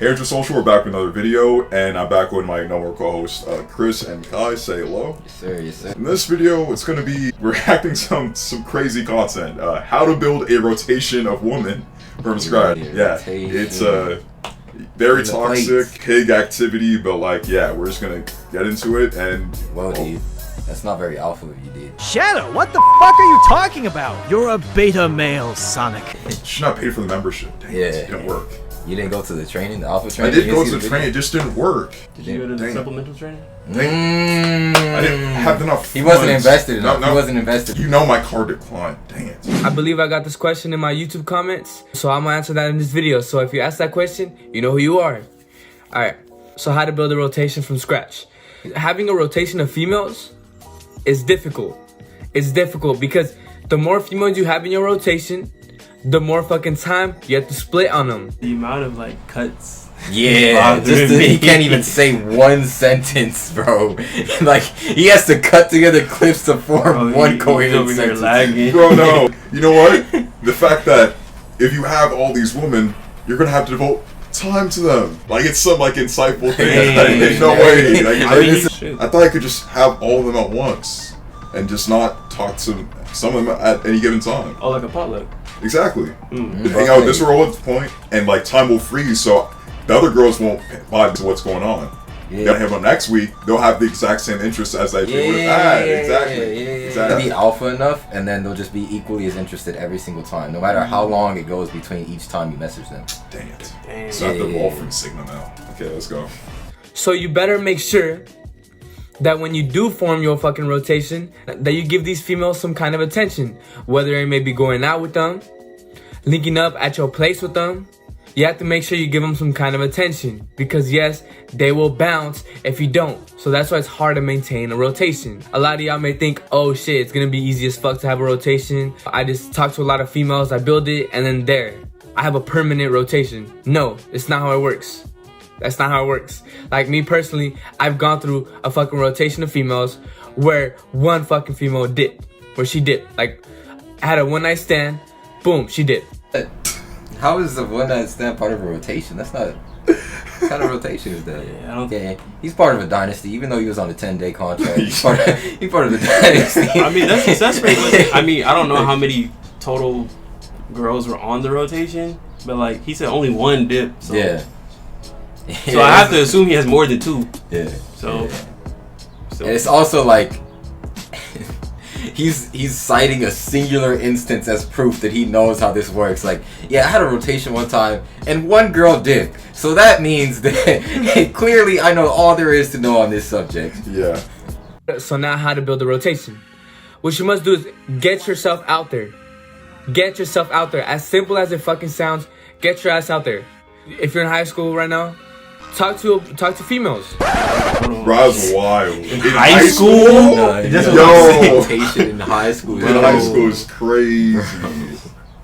Hey, Intrasocial, we're back with another video, and I'm back with my normal co-host, Chris and Kai. Say hello. Yes, sir. Yes, sir. In this video, it's going to be reacting to some crazy content. How to build a rotation of women from scratch. Yeah, it's very toxic, pig activity, but like, yeah, we're just going to get into it. And well, dude, that's not very alpha of you, dude. Shadow, what the fuck are you talking about? You're a beta male, Sonic. Should not pay for the membership. Dang, it didn't work. You didn't go to the training, the alpha training? I did go to the training, it just didn't work. Did you go to the supplemental training? I didn't have enough He wasn't invested enough. No. He wasn't invested. You know my card declined. Dang it. I believe I got this question in my YouTube comments, so I'm gonna answer that in this video. So if you ask that question, you know who you are. Alright, so how to build a rotation from scratch. Having a rotation of females is difficult. It's difficult because the more females you have in your rotation, the more fucking time you have to split on them. The amount of like cuts. Yeah, he can't even say one sentence, bro. Like he has to cut together clips to form one coherent sentence. Bro, no. You know what? The fact that if you have all these women, you're gonna have to devote time to them. Like it's some like insightful thing. There's no way. Like, I thought I could just have all of them at once and just not talk to some of them at any given time. Oh, like a potluck. Exactly. Hang out with this girl at the point, and like time will freeze, so the other girls won't vibe to what's going on. They'll have them next week. They'll have the exact same interests as they would have had. Exactly. Exactly. Be alpha enough, and then they'll just be equally as interested every single time, no matter how long it goes between each time you message them. Dang it. So I have the Wolfram signal now. Okay, let's go. So you better make sure that when you do form your fucking rotation, that you give these females some kind of attention. Whether it may be going out with them, linking up at your place with them, you have to make sure you give them some kind of attention. Because yes, they will bounce if you don't. So that's why it's hard to maintain a rotation. A lot of y'all may think, oh shit, it's gonna be easy as fuck to have a rotation. I just talk to a lot of females, I build it, and then there, I have a permanent rotation. No, it's not how it works. That's not how it works. Like me personally, I've gone through a fucking rotation of females where one fucking female dipped. Where she dipped. Like, I had a one night stand, boom, she dipped. How is the one night stand part of a rotation? That's not... What kind of rotation is that? Yeah, I don't think... He's part of a dynasty, even though he was on a 10-day contract. He's part of the dynasty. I mean, that's success rate. I mean, I don't know how many total girls were on the rotation, but like, he said only one dip. So. Yeah. So I have to assume he has more than two. Yeah. So and it's also like he's citing a singular instance as proof that he knows how this works. Like, yeah, I had a rotation one time and one girl dipped. So that means that clearly I know all there is to know on this subject. Yeah. So now how to build a rotation. What you must do is get yourself out there. Get yourself out there. As simple as it fucking sounds, get your ass out there. If you're in high school right now, talk to females. Bro's wild. In high school? No, yo. Rotation in high school. In high school is crazy. I'm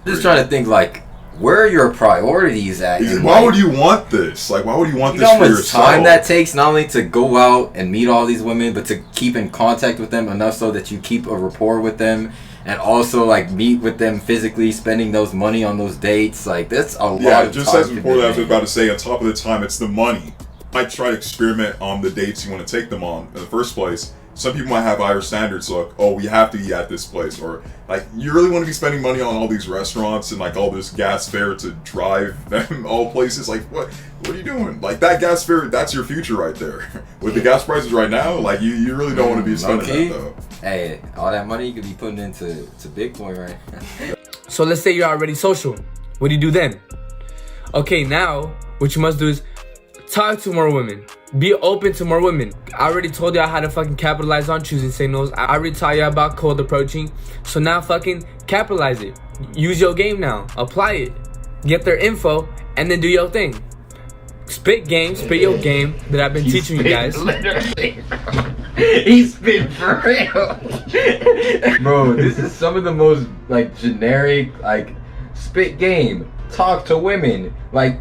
just trying to think, like, where are your priorities at? Why would you want this? Like, why would you want this for yourself? You know how much time that takes, not only to go out and meet all these women, but to keep in contact with them enough so that you keep a rapport with them. And also, like, meet with them physically, spending those money on those dates. Like, that's a lot of time. Yeah, just as before that, I was about to say, on top of the time, it's the money. You might try to experiment on the dates you want to take them on in the first place. Some people might have higher standards, so like, oh, we have to eat at this place. Or, like, you really want to be spending money on all these restaurants and, like, all this gas fare to drive them all places. Like, what are you doing? Like, that gas fare, that's your future right there. With the gas prices right now, like, you really don't want to be spending that, though. Hey, all that money you could be putting into Bitcoin, right? So let's say you're already social. What do you do then? Okay, now, what you must do is talk to more women. Be open to more women. I already told y'all how to fucking capitalize on choosing signals. I already taught y'all about cold approaching. So now fucking capitalize it. Use your game now. Apply it. Get their info and then do your thing. Spit your game that I've been teaching you guys. Literally. He spit for real. Bro, this is some of the most like generic, like, spit game. Talk to women. Like,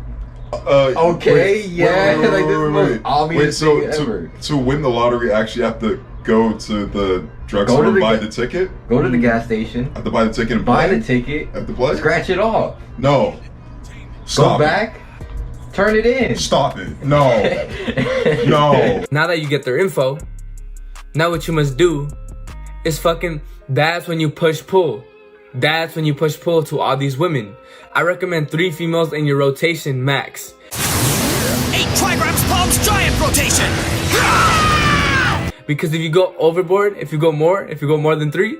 okay, wait, yeah, like this is the most obvious thing ever. To win the lottery, I actually have to go to the drugstore and buy the ticket? Go to the gas station. I have to buy the ticket and buy play? the ticket. I have to play? Scratch it off. No. Stop. Go back. Turn it in. Stop it. No. No. Now that you get their info, now what you must do is that's when you push pull. That's when you push pull to all these women. I recommend 3 females in your rotation max. 8 trigrams palms giant rotation! Because if you go overboard, if you go more than 3,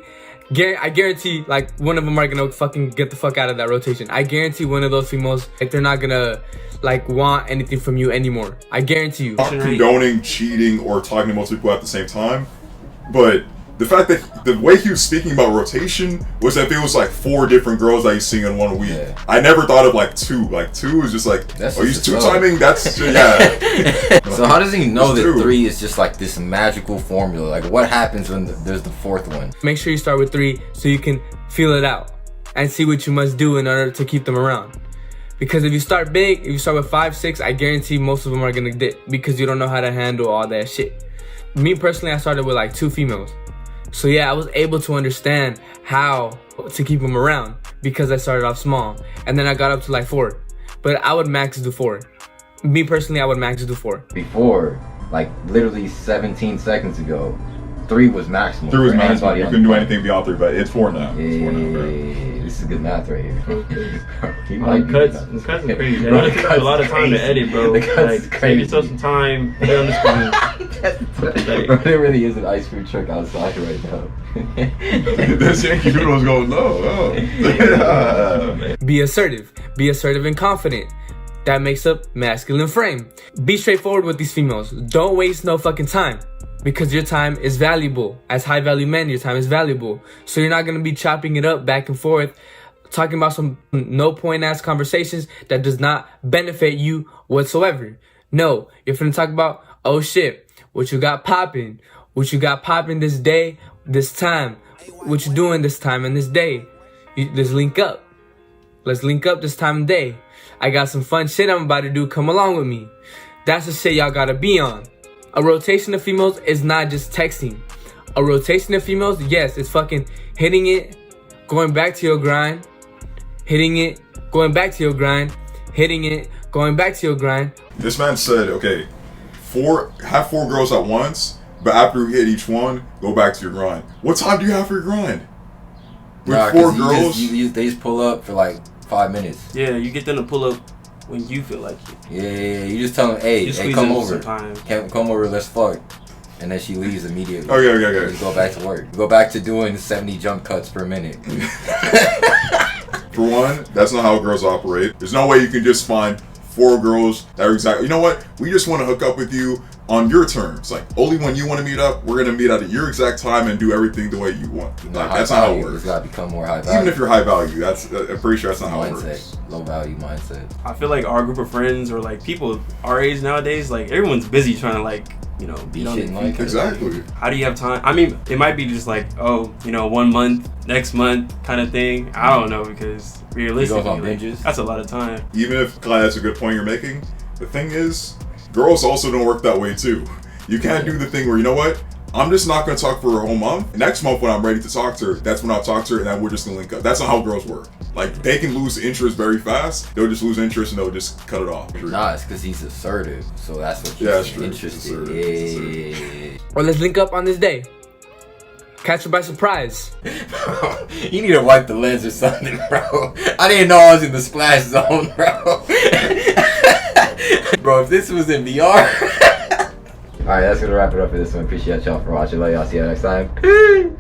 I guarantee like one of them are gonna fucking get the fuck out of that rotation. I guarantee one of those females, like, they're not gonna like want anything from you anymore. I guarantee you. Not condoning cheating or talking to multiple people at the same time, but the fact that the way he was speaking about rotation was that it was like 4 different girls that he's seeing in 1 week. Yeah. I never thought of like 2. Like 2 is just like, That's oh, he's just 2-timing? That's, yeah. So how does he know It's that 2. 3 is just like this magical formula? Like what happens when there's the 4th one? Make sure you start with 3 so you can feel it out and see what you must do in order to keep them around. Because if you start big, if you start with 5, 6, I guarantee most of them are gonna dip because you don't know how to handle all that shit. Me personally, I started with like 2 females. So yeah, I was able to understand how to keep them around because I started off small. And then I got up to like 4. But I would max do 4. Me personally, I would max do 4. Before, like literally 17 seconds ago, 3 was maximum. 3 was for maximum. anybody You on couldn't the do planet. anything beyond 3, but it's 4 now. It's 4 now, bro. Yeah, this is good math right here. He Like might cuts, be- the cuts is crazy. Bro, It the takes cuts a lot of is time to crazy. edit, bro. The cuts Like, is give yourself crazy. some time. Put it on the screen. Bro, there really is an ice cream truck outside right now. This Yankee Doodle's going, no. Be assertive. Be assertive and confident. That makes up masculine frame. Be straightforward with these females. Don't waste no fucking time. Because your time is valuable. As high value men, your time is valuable. So you're not gonna be chopping it up back and forth, talking about some no point ass conversations that does not benefit you whatsoever. No, you're finna talk about, oh shit, what you got popping? What you got popping this day, this time? What you doing this time and this day? Let's link up. Let's link up this time of day. I got some fun shit I'm about to do. Come along with me. That's the shit y'all gotta be on. A rotation of females is not just texting. A rotation of females, yes, it's fucking hitting it, going back to your grind, hitting it, going back to your grind, hitting it, going back to your grind. This man said, okay, have 4 girls at once, but after you hit each one, go back to your grind. What time do you have for your grind? With Nah, 4 'cause girls? they just pull up for like 5 minutes. Yeah, you get them to pull up when you feel like it. Yeah, you just tell them, hey, You squeeze come in over. some time. Come over, let's fuck. And then she leaves immediately. Okay. You go back to work. You go back to doing 70 jump cuts per minute. For one, that's not how girls operate. There's no way you can just find 4 girls that are exactly, you know what? We just want to hook up with you on your terms. Like, only when you want to meet up, we're going to meet at your exact time and do everything the way you want. Like, that's not how it works. It's got to become more high value. Even if you're high value, I'm pretty sure that's not how it works. Mindset. Low value mindset. I feel like our group of friends or like people our age nowadays, like everyone's busy trying to like, you know, be on shit their like feet. that. Exactly. How do you have time? I mean, it might be just like, oh, you know, 1 month, next month kind of thing. I don't know because realistically, on like, binges. that's a lot of time. Even if that's a good point you're making, the thing is, girls also don't work that way too. You can't do the thing where, you know what? I'm just not going to talk for a whole month. Next month when I'm ready to talk to her, that's when I'll talk to her and then we're just going to link up. That's not how girls work. Like, they can lose interest very fast. They'll just lose interest and they'll just cut it off. Nah, it's because he's assertive. So that's what Yeah, keeps that's him true. interested. Assertive. Yeah. Or let's link up on this day. Catch her by surprise. You need to wipe the lens or something, bro. I didn't know I was in the splash zone, bro. Bro, if this was in VR. Alright, that's gonna wrap it up for this one. Appreciate y'all for watching. Love y'all. See you next time. Peace.